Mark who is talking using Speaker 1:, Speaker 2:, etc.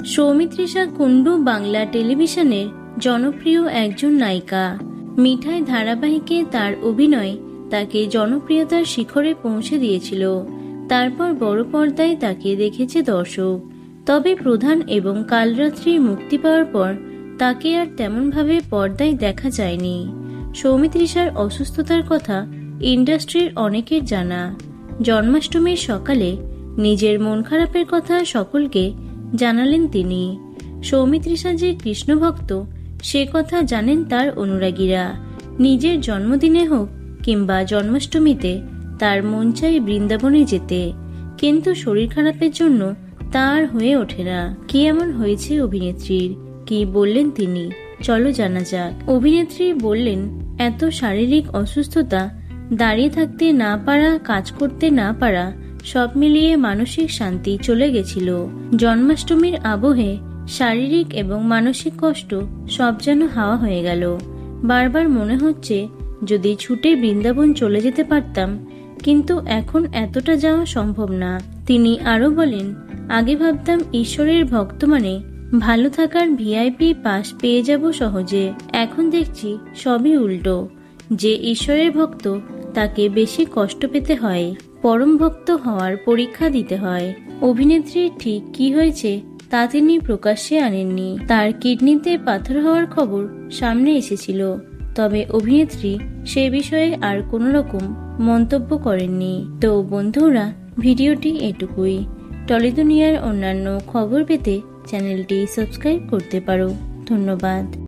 Speaker 1: সৌমিত্রিষা কুণ্ডু বাংলা টেলিভিশনের জনপ্রিয় একজন নায়িকা। মিঠাই ধারাবাহিকে তার অভিনয় তাকে জনপ্রিয়তার শিখরে পৌঁছে দিয়েছিল। তারপর বড় পর্দায় তাকে দেখেছে দর্শক। তবে প্রধান এবং কালরাত্রি মুক্তি পাওয়ার পর তাকে আর তেমনভাবে পর্দায় দেখা যায়নি। সৌমিত্রিষার অসুস্থতার কথা ইন্ডাস্ট্রির অনেকের জানা। জন্মাষ্টমীর সকালে নিজের মন খারাপের কথা সকলকে জানালেন তিনি। সৌমিত্রিষা যে কৃষ্ণভক্ত সে কথা জানেন তার অনুরাগীরা। নিজের জন্মদিনে হোক কিংবা জন্মাষ্টমীতে তার মন চাই বৃন্দাবনে যেতে, কিন্তু শরীর খারাপের জন্য তার হয়ে ওঠে না। কি এমন হয়েছে অভিনেত্রীর, কি বললেন তিনি, চলো জানা যাক। অভিনেত্রী বললেন, এত শারীরিক অসুস্থতা, দাঁড়িয়ে থাকতে না পারা, কাজ করতে না পারা, সব মিলিয়ে মানসিক শান্তি চলে গেছিল। জন্মাষ্টমীর আবহে শারীরিক এবং মানসিক কষ্ট সব যেন হাওয়া হয়ে গেল। বারবার মনে হচ্ছে যদি ছুটে বৃন্দাবন চলে যেতে পারতাম, কিন্তু এখন এতটা যাওয়া সম্ভব না। তিনি আরো বলেন, আগে ভাবতাম ঈশ্বরের ভক্ত মানে ভালো থাকার ভিআইপি পাস পেয়ে যাব সহজে। এখন দেখছি সবই উল্টো, যে ঈশ্বরের ভক্ত তাকে বেশি কষ্ট পেতে হয়, পরম ভক্ত হওয়ার পরীক্ষা দিতে হয়। অভিনেত্রীর ঠিক কি হয়েছে তা তিনি প্রকাশ্যে আনেননি। তার কিডনিতে পাথর হওয়ার খবর সামনে এসেছিল, তবে অভিনেত্রী সে বিষয়ে আর কোনো রকম মন্তব্য করেননি। তো বন্ধুরা, ভিডিওটি এটুকুই। টলি দুনিয়ার অন্যান্য খবর পেতে চ্যানেলটি সাবস্ক্রাইব করতে পারো। ধন্যবাদ।